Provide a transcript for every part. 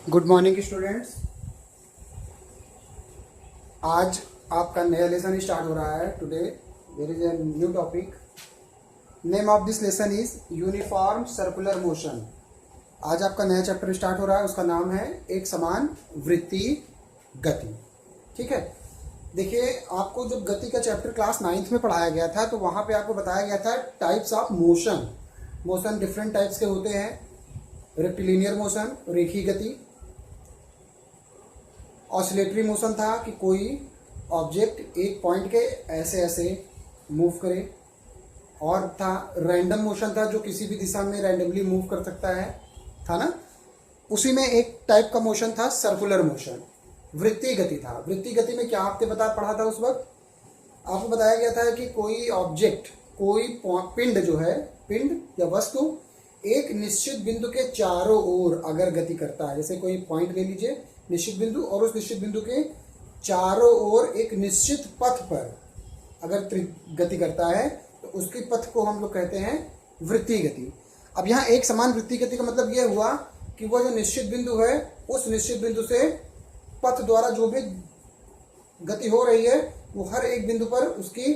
Good morning students. आज आपका नया लेसन स्टार्ट हो रहा है। Today there is a new topic. Name of this lesson is uniform circular motion. आज आपका नया चैप्टर स्टार्ट हो रहा है, उसका नाम है एक समान वृत्तीय गति। ठीक है, देखिए आपको जब गति का चैप्टर क्लास 9th में पढ़ाया गया था तो वहाँ पे आपको बताया गया था types of motion. Motion different types के होते हैं। रेक्टिलिनियर मोशन, रेखीय गति। ऑसिलेटरी मोशन था कि कोई ऑब्जेक्ट एक पॉइंट के ऐसे ऐसे मूव करे, और था रैंडम मोशन था जो किसी भी दिशा में रैंडमली मूव कर सकता है, था ना। उसी में एक टाइप का मोशन था सर्कुलर मोशन, वृत्तीय गति था। वृत्तीय गति में क्या आपने पढ़ा था उस वक्त? आपको बताया गया था कि कोई ऑब्जेक्ट, कोई पिंड जो है, पिंड या वस्तु एक निश्चित बिंदु के चारों ओर अगर गति करता है, जैसे कोई पॉइंट ले लीजिए निश्चित बिंदु, और उस निश्चित बिंदु के चारों ओर एक निश्चित पथ पर अगर गति करता है तो उसकी पथ को हम लोग कहते हैं वृत्तीय गति। अब यहाँ एक समान वृत्तीय गति का मतलब यह हुआ कि वह जो निश्चित बिंदु है उस निश्चित बिंदु से पथ द्वारा जो भी गति हो रही है वो हर एक बिंदु पर उसकी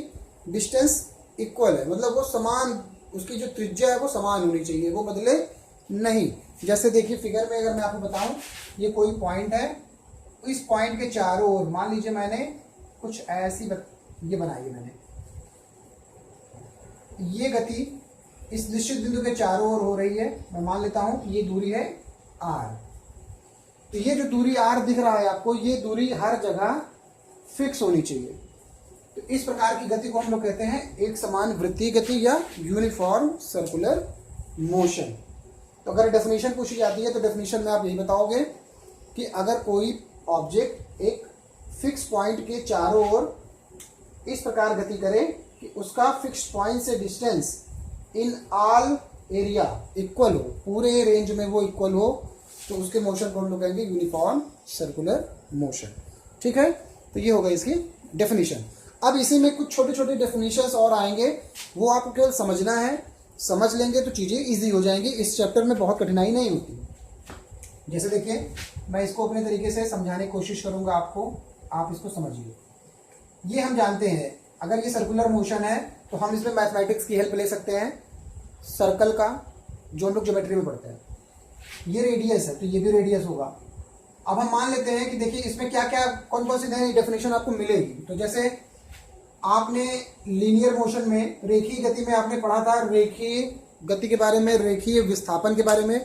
डिस्टेंस इक्वल है, मतलब वो समान, उसकी जो त्रिज्या है वो समान होनी चाहिए, वो बदले नहीं। जैसे देखिए फिगर में अगर मैं आपको बताऊं, ये कोई पॉइंट है, इस पॉइंट के चारों ओर मान लीजिए मैंने कुछ ऐसी ये बनाई है मैंने, ये गति इस निश्चित बिंदु के चारों ओर हो रही है। मैं मान लेता हूं कि ये दूरी है r। तो ये जो दूरी r दिख रहा है आपको, ये दूरी हर जगह फिक्स होनी चाहिए। तो इस प्रकार की गति को हम लोग कहते हैं एक समान वृत्तीय गति या यूनिफॉर्म सर्कुलर मोशन। तो अगर डेफिनेशन पूछी जाती है तो डेफिनेशन में आप यही बताओगे कि अगर कोई ऑब्जेक्ट एक फिक्स पॉइंट के चारों ओर इस प्रकार गति करे कि उसका फिक्स पॉइंट से distance in all area equal हो, पूरे रेंज में वो इक्वल हो, तो उसके मोशन को हम लोग कहेंगे यूनिफॉर्म सर्कुलर मोशन। ठीक है, तो ये होगा इसकी डेफिनेशन। अब इसी में कुछ छोटे छोटे डेफिनेशंस और आएंगे, वो आपको केवल समझना है। समझ लेंगे तो चीज़ें इजी हो जाएंगी, इस चैप्टर में बहुत कठिनाई नहीं होती। जैसे देखिए मैं इसको अपने तरीके से समझाने की कोशिश करूंगा आपको, आप इसको समझिए। ये हम जानते हैं, अगर ये सर्कुलर मोशन है तो हम इसमें मैथमेटिक्स की हेल्प ले सकते हैं। सर्कल का जो हम लोग ज्योमेट्री में पढ़ते हैं, ये रेडियस है तो ये भी रेडियस होगा। अब हम मान लेते हैं कि देखिए इसमें क्या क्या कौन कौन सी नई डेफिनेशन आपको मिलेगी। तो जैसे आपने लीनियर मोशन में, रेखीय गति में आपने पढ़ा था रेखीय गति के बारे में, रेखीय विस्थापन के बारे में।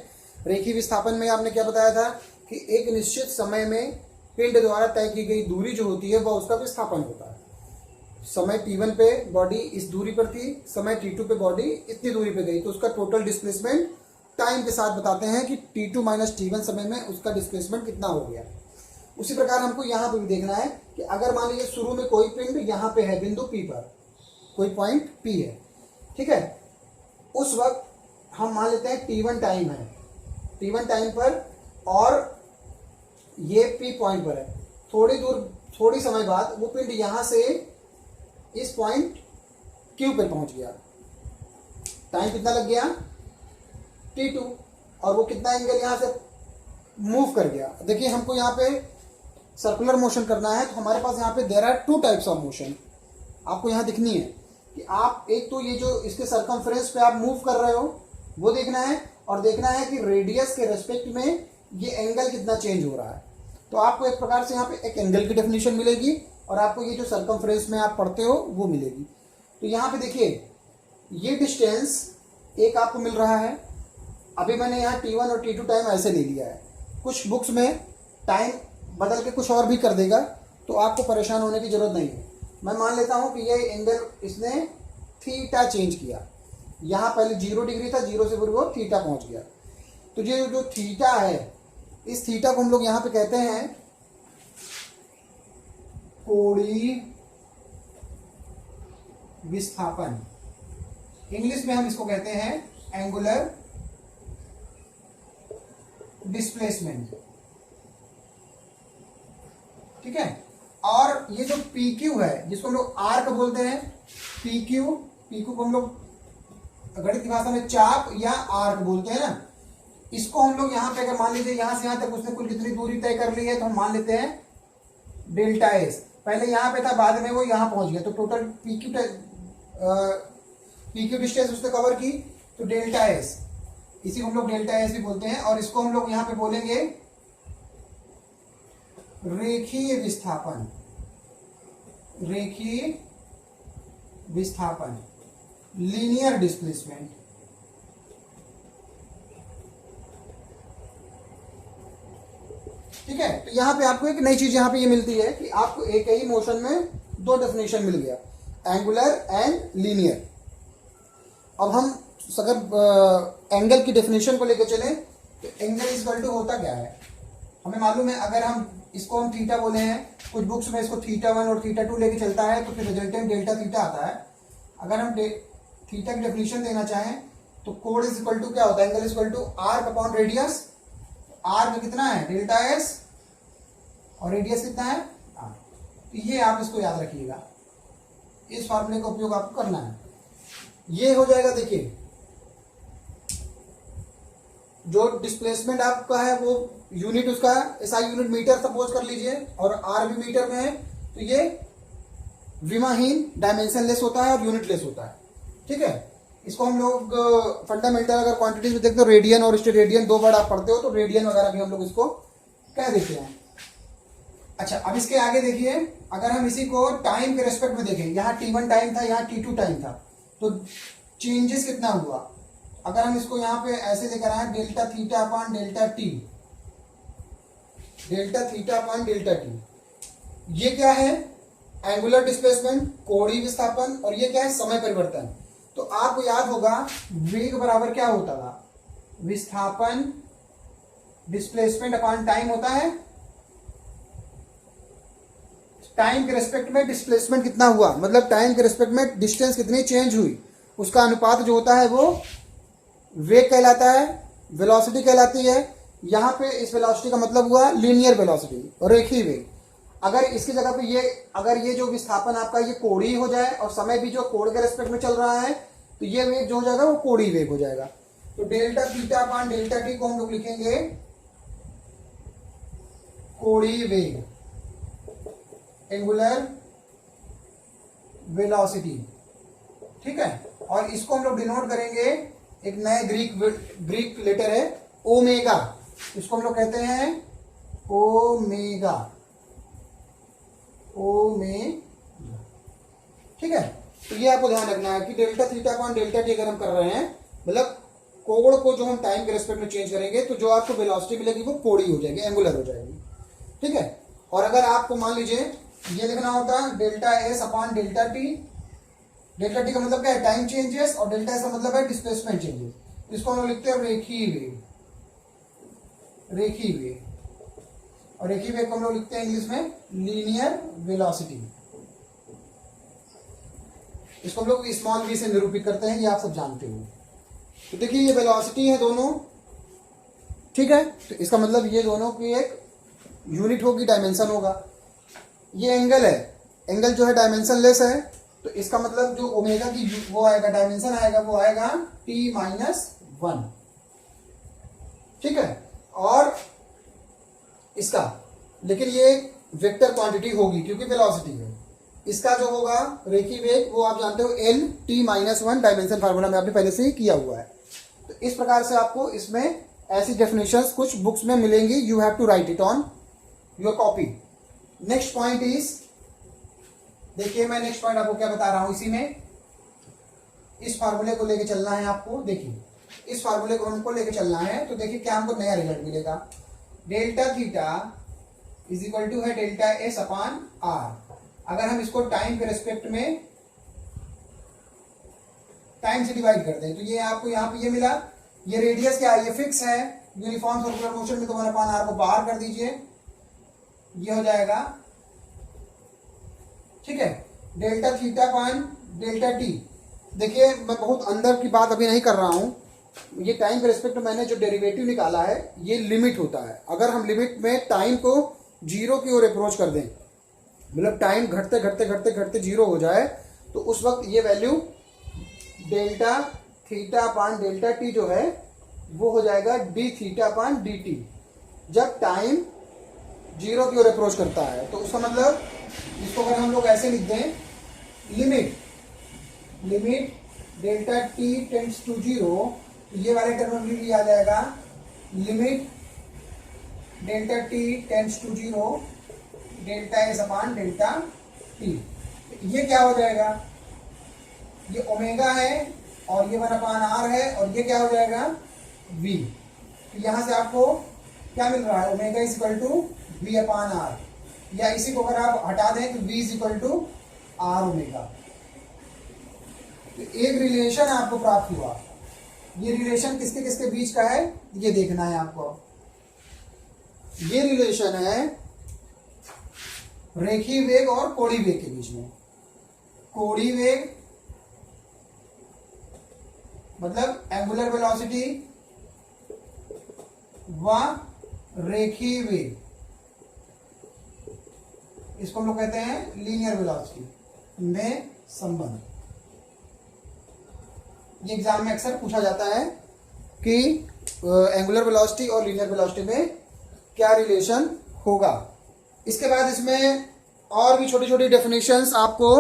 रेखीय विस्थापन में आपने क्या बताया था कि एक निश्चित समय में पिंड द्वारा तय की गई दूरी जो होती है वह उसका विस्थापन होता है। समय t1 पे बॉडी इस दूरी पर थी, समय t2 पे बॉडी इतनी दूरी पे गई, तो उसका टोटल डिस्प्लेसमेंट टाइम के साथ बताते हैं कि t2 माइनस t1 समय में उसका डिस्प्लेसमेंट कितना हो गया। उसी प्रकार हमको यहाँ पे भी देखना है कि अगर मान लीजिए शुरू में कोई पिंड यहाँ पे है, बिंदु P पर कोई पॉइंट P है, ठीक है, उस वक्त हम मान लेते हैं t1 टाइम है, t1 टाइम पर, और ये P पॉइंट पर है। थोड़ी दूर, थोड़ी समय बाद वो पिंड यहाँ से इस पॉइंट Q पर पहुंच गया। टाइम कितना लग गया? t2, और वो कितना एंगल यहाँ से मूव कर गया। देखिए हमको यहाँ पे सर्कुलर मोशन करना है, तो हमारे पास यहाँ पे there are two types of motion, आपको यहाँ दिखनी है कि आप एक तो ये जो इसके सर्कमफ्रेंस पे आप मूव कर रहे हो वो देखना है, और देखना है कि रेडियस के रेस्पेक्ट में ये एंगल कितना चेंज हो रहा है। तो आपको एक प्रकार से यहाँ पे एक एंगल की डेफिनेशन मिलेगी, और आपको ये जो सर्कमफ्रेंस में आप पढ़ते हो वो मिलेगी। तो यहाँ पे देखिए ये डिस्टेंस एक आपको मिल रहा है। अभी मैंने यहाँ t1 और t2 टाइम ऐसे ले लिया है, कुछ बुक्स में टाइम बदल के कुछ और भी कर देगा, तो आपको परेशान होने की जरूरत नहीं है। मैं मान लेता हूँ कि ये एंगल इसने थीटा चेंज किया, यहाँ पहले 0 डिग्री था, 0 से फिर वो थीटा पहुँच गया। तो ये जो थीटा है, इस थीटा को हम लोग यहाँ पे कहते हैं कोणीय विस्थापन। इंग्लिश में हम इसको कहते हैं एंगुलर डिस्प्लेसमेंट। ठीक है, और ये जो PQ है जिसको हम लोग आर्क बोलते हैं, PQ को हम लोग गणित की भाषा में चाप या आर्क बोलते हैं ना। इसको हम लोग यहाँ पे अगर मान लीजिए यहाँ से यहाँ तक उसने कुल कितनी दूरी तय कर ली है, तो हम मान लेते हैं डेल्टा एस। पहले यहाँ पे था, बाद में वो यहाँ पहुंच गया, तो टोटल पीक्यू डिस्टेंस उसने कवर की, तो डेल्टा एस, इसी को हम लोग डेल्टा एस भी बोलते हैं। और इसको हम लोग यहाँ पे बोलेंगे रेखीय विस्थापन, रेखीय विस्थापन, लीनियर डिस्प्लेसमेंट। ठीक है, तो यहां पे आपको एक नई चीज यहां पे ये मिलती है कि आपको एक ही मोशन में दो डेफिनेशन मिल गया, एंगुलर एंड लीनियर। अब हम अगर एंगल की डेफिनेशन को लेकर चले तो एंगल इज इक्वल टू होता क्या है, हमें मालूम है। अगर हम इसको हम थीटा बोले हैं, कुछ बुक्स में इसको थीटा 1 और थीटा 2 लेके चलता है, तो फिर रिजल्टेंट डेल्टा थीटा आता है। अगर हम थीटा की डेफिनेशन देना चाहें तो कोण इज इक्वल टू क्या होता है, angle is equal to arc upon radius. Arc में कितना है, डेल्टा एस, और रेडियस कितना है, आर। तो ये आप इसको याद रखिएगा, इस फॉर्मूले का उपयोग आपको करना है। ये हो जाएगा, देखिए जो डिस्प्लेसमेंट आपका है वो यूनिट उसका एसआई यूनिट मीटर सपोज कर लीजिए, और आर भी मीटर में है, तो ये विमाहीन डायमेंशनलेस होता है और यूनिटलेस होता है। ठीक है, इसको हम लोग फंडामेंटल अगर क्वांटिटीज में देखते हो, रेडियन और स्टेरेडियन दो वर्ड आप पढ़ते हो, तो रेडियन वगैरह भी हम लोग इसको कह देते हैं। अच्छा, अब इसके आगे देखिए, अगर हम इसी को टाइम के रेस्पेक्ट में देखें, यहाँ T1 टाइम था, यहाँ T2 टाइम था, तो चेंजेस कितना हुआ। अगर हम इसको यहाँ पे ऐसे लेकर आए, delta theta upon delta T, delta theta upon delta T, ये क्या है, एंगुलर डिस्प्लेसमेंट, कोणीय विस्थापन, और ये क्या है, समय परिवर्तन। तो आपको याद होगा वेग बराबर क्या होता था, विस्थापन डिस्प्लेसमेंट अपॉन टाइम होता है। टाइम के रेस्पेक्ट में डिस्प्लेसमेंट कितना हुआ, मतलब टाइम के रेस्पेक्ट में डिस्टेंस कितनी चेंज हुई, उसका अनुपात जो होता है वो वेग कहलाता है, वेलोसिटी कहलाती है। यहां पे इस वेलोसिटी का मतलब हुआ लीनियर वेलोसिटी, रेखीय वेग। अगर इसकी जगह पे ये, अगर ये जो विस्थापन आपका ये कोणीय हो जाए और समय भी जो कोण के रेस्पेक्ट में चल रहा है, तो ये वेग जो हो जाएगा वो कोणीय वेग हो जाएगा। तो delta theta upon delta T को हम लोग लिखेंगे कोणीय वेग, एंगुलर वेलोसिटी। ठीक है, और इसको हम लोग डिनोट करेंगे, एक नए ग्रीक लेटर है ओमेगा, इसको हम लोग कहते हैं ओमेगा, ओमेगा। ठीक है, तो ये आपको ध्यान रखना है कि delta theta upon delta T अगर हम कर रहे हैं, मतलब कोण को जो हम टाइम के रेस्पेक्ट में चेंज करेंगे, तो जो आपको वेलोसिटी मिलेगी वो कोणीय हो जाएगी, एंगुलर हो जाएगी। ठीक है, और अगर आपको मान लीजिए ये लिखना होता delta S upon delta T, delta T का मतलब क्या है, टाइम चेंजेस, और डेल्टा एस का मतलब है डिस्प्लेसमेंट चेंजेस। इसको हम लोग लिखते हैं रेखीय वेग, रेखीय वेग, और रेखीय वेग को हम लोग लिखते हैं इंग्लिश में लीनियर वेलोसिटी। इसको हम लोग स्मॉल वी से निरूपित करते हैं, ये आप सब जानते हो। तो देखिए ये वेलोसिटी है दोनों, ठीक है, तो इसका मतलब ये दोनों की एक यूनिट होगी, डायमेंशन होगा। ये एंगल है, एंगल जो है डायमेंशनलेस है, तो इसका मतलब जो ओमेगा की वो आएगा, डायमेंशन आएगा, वो आएगा T-1। ठीक है, और इसका, लेकिन ये वेक्टर क्वांटिटी होगी क्योंकि वेलोसिटी है। इसका जो होगा रेखीय वेग, वो आप जानते हो L-T-1 डायमेंशन फार्मूला में आपने पहले से ही किया हुआ है। तो इस प्रकार से आपको इसमें ऐसी डेफिनेशंस कुछ बुक्स में मिलेंगी, you have to write it on your copy. Next point is, देखिए मैं नेक्स्ट पॉइंट आपको क्या बता रहा हूं, इसी में इस फार्मूले को लेके चलना है आपको। देखिए इस फार्मूले को हमको लेके चलना है, तो देखिए क्या हमको नया रिजल्ट मिलेगा। Delta theta is equal to है डेल्टा एस अपॉन आर। अगर हम इसको टाइम के रेस्पेक्ट में टाइम से डिवाइड कर दें, तो ये आपको यहाँ पे ये मिला, ये रेडियस क्या है, ये फिक्स है यूनिफॉर्म सर्कुलर मोशन में, तो 1/r को बाहर कर दीजिए, ये हो जाएगा। ठीक है, delta theta upon delta T. देखिए मैं बहुत अंदर की बात अभी नहीं कर रहा हूं, ये टाइम के रेस्पेक्ट में मैंने जो डेरिवेटिव निकाला है ये लिमिट होता है। अगर हम लिमिट में टाइम को जीरो की ओर अप्रोच कर दें, मतलब टाइम घटते घटते घटते घटते जीरो हो जाए, तो उस वक्त ये value delta theta upon delta T जो है वो हो जाएगा D theta upon D T, जब टाइम 0 की ओर अप्रोच करता है। तो उसका मतलब इसको अगर हम लोग ऐसे लिख दें, limit delta T tends to 0, तो ये वाले टर्मिनोलॉजी आ जाएगा limit delta T tends to 0 delta S upon delta T. ये क्या हो जाएगा, ये ओमेगा है और ये 1 अपॉन आर है, और ये क्या हो जाएगा v। तो यहां से आपको क्या मिल रहा है, omega is equal to V upon R, या इसी को अगर आप हटा दें तो v is equal to R omega. तो एक रिलेशन आपको प्राप्त हुआ। ये रिलेशन किसके किसके बीच का है ये देखना है आपको। ये रिलेशन है रेखीय वेग और कोणीय वेग के बीच में। कोणीय वेग मतलब एंगुलर वेलोसिटी व रेखीय वेग, इसको हम लोग कहते हैं लीनियर वेलोसिटी में संबंध। ये एग्जाम में अक्सर पूछा जाता है कि एंगुलर वेलोसिटी और लीनियर वेलोसिटी में क्या रिलेशन होगा। इसके बाद इसमें और भी छोटी छोटी डेफिनेशंस आपको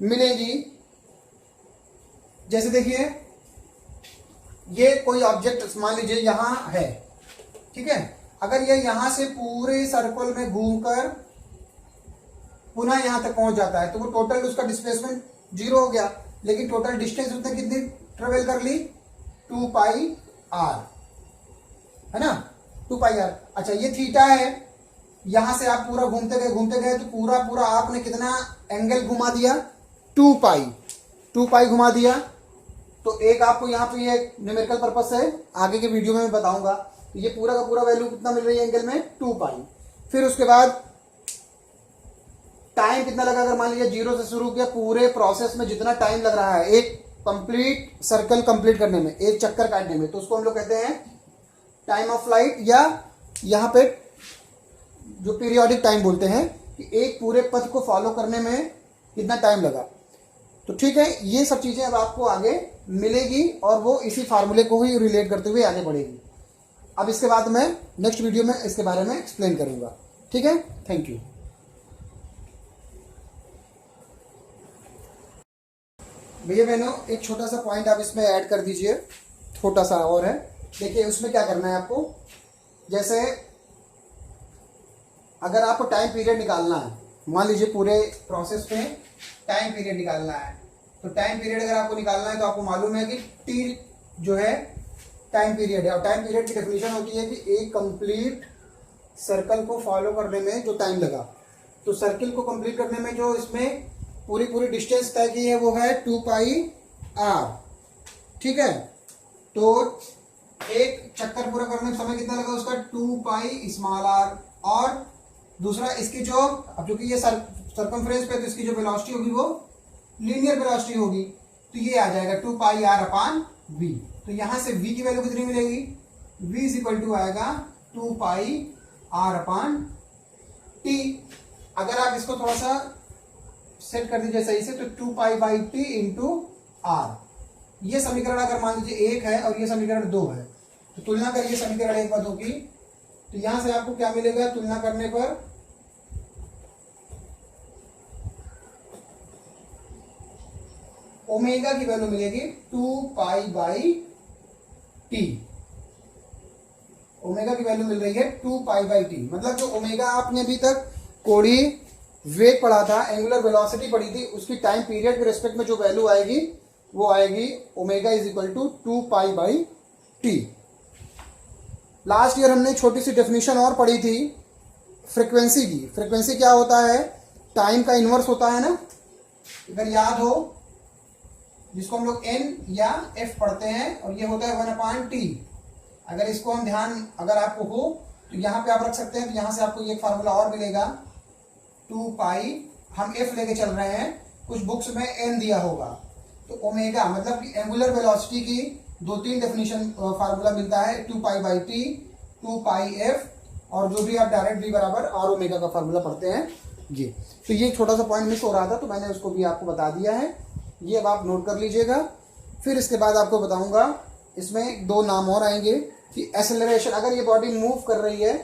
मिलेगी। जैसे देखिए, ये कोई ऑब्जेक्ट मान लीजिए यहां है, ठीक है। अगर ये यहां से पूरे सर्कल में घूमकर पुनः यहां तक पहुंच जाता है तो वो टोटल उसका डिस्प्लेसमेंट 0 हो गया, लेकिन टोटल डिस्टेंस उसने कितनी ट्रेवल कर ली, 2 पाई आर, है ना, 2 पाई आर। अच्छा, ये थीटा है, यहां से आप पूरा घूमते गए तो पूरा आपने कितना एंगल घुमा दिया, 2 पाई घुमा दिया। तो एक आपको यहाँ पे ये न्यूमेरिकल पर्पस है, आगे के वीडियो में मैं बताऊंगा। तो ये पूरा का पूरा वैल्यू कितना मिल रही है एंगल में, 2 पाई। फिर उसके बाद टाइम कितना लगा, अगर मान लीजिए 0 से शुरू किया, पूरे प्रोसेस में जितना टाइम लग रहा है एक कंप्लीट सर्कल कंप्लीट करने में, एक चक्कर काटने में, तो उसको हम लोग कहते हैं टाइम ऑफ फ्लाइट, या यहाँ पे जो पीरियोडिक टाइम बोलते हैं कि एक पूरे पथ को फॉलो करने में कितना टाइम लगा। तो ठीक है, ये सब चीजें अब आपको आगे मिलेगी और वो इसी फार्मूले को ही रिलेट करते हुए आगे बढ़ेगी। अब इसके बाद मैं नेक्स्ट वीडियो में इसके बारे में एक्सप्लेन करूंगा। ठीक है, थैंक यू। भैया बहनों, एक छोटा सा पॉइंट आप इसमें ऐड कर दीजिए, छोटा सा और है। देखिए उसमें क्या करना है आपको, जैसे अगर आपको टाइम पीरियड निकालना है, मान लीजिए पूरे प्रोसेस में टाइम पीरियड निकालना है, तो टाइम पीरियड अगर आपको निकालना है तो आपको मालूम है कि टी जो है टाइम पीरियड है, और टाइम पीरियड की डेफिनेशन होती है कि एक कंप्लीट सर्कल को फॉलो करने में जो टाइम लगा। तो सर्किल को कंप्लीट करने में जो इसमें पूरी डिस्टेंस तय की है वो है 2 पाई आर। ठीक है, तो एक चक्कर पूरा करने में समय कितना लगा उसका, 2 पाई स्मॉल आर। और दूसरा इसकी जो, अब चूंकि ये सर्कमफ्रेंस पे, तो इसकी जो वेलोसिटी होगी वो लीनियर वेलोसिटी होगी, तो ये आ जाएगा 2 पाई आर अपॉन वी। तो यहां से v की वैल्यू कितनी मिलेगी, v इज इक्वल टू आएगा 2 पाई आर अपॉन टी। अगर आप इसको थोड़ा सा सेट कर दीजिए सही से, तो 2 pi by T into R. ये समीकरण अगर मान लीजिए 1 है और ये समीकरण 2 है, तो तुलना करिए समीकरण 1 व 2 की, तो यहां से आपको क्या मिलेगा, तुलना करने पर ओमेगा की वैल्यू मिलेगी 2 पाई बाई टी। ओमेगा की वैल्यू मिल रही है 2 पाई बाई टी। मतलब जो ओमेगा आपने अभी तक कोणीय वेग पढ़ा था, एंगुलर वेलोसिटी पढ़ी थी, उसकी टाइम पीरियड के रिस्पेक्ट में जो वैल्यू आएगी वो आएगी omega is equal to 2 pi by T. Last year हमने छोटी सी डेफिनेशन और पढ़ी थी फ्रीक्वेंसी की। फ्रीक्वेंसी क्या होता है, टाइम का इनवर्स होता है ना, अगर याद हो, जिसको हम लोग n या f पढ़ते हैं, और ये होता है 1 अपॉन टी। अगर इसको हम ध्यान अगर आपको हो तो यहाँ पे आप रख सकते हैं। तो यहाँ से आपको ये फार्मूला और मिलेगा, 2 पाई, हम f लेके चल रहे हैं, कुछ बुक्स में n दिया होगा, तो ओमेगा मतलब कि एंगुलर वेलोसिटी की 2-3 डेफिनेशन फार्मूला मिलता है, 2 pi by T, 2 pi f, और जो भी आप डायरेक्ट v बराबर आर ओमेगा का फार्मूला पढ़ते हैं ये। तो ये छोटा सा पॉइंट मिस हो रहा था, तो मैंने उसको भी आपको बता दिया है, ये अब आप नोट कर लीजिएगा। फिर इसके बाद आपको बताऊंगा इसमें दो नाम और आएंगे कि एसेलरेशन, अगर ये बॉडी मूव कर रही है,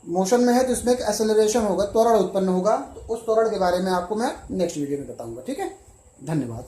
मोशन में है, तो इसमें एक एसेलरेशन होगा, त्वरण उत्पन्न होगा। तो उस त्वरण के बारे में आपको मैं नेक्स्ट वीडियो में बताऊंगा। ठीक है, धन्यवाद।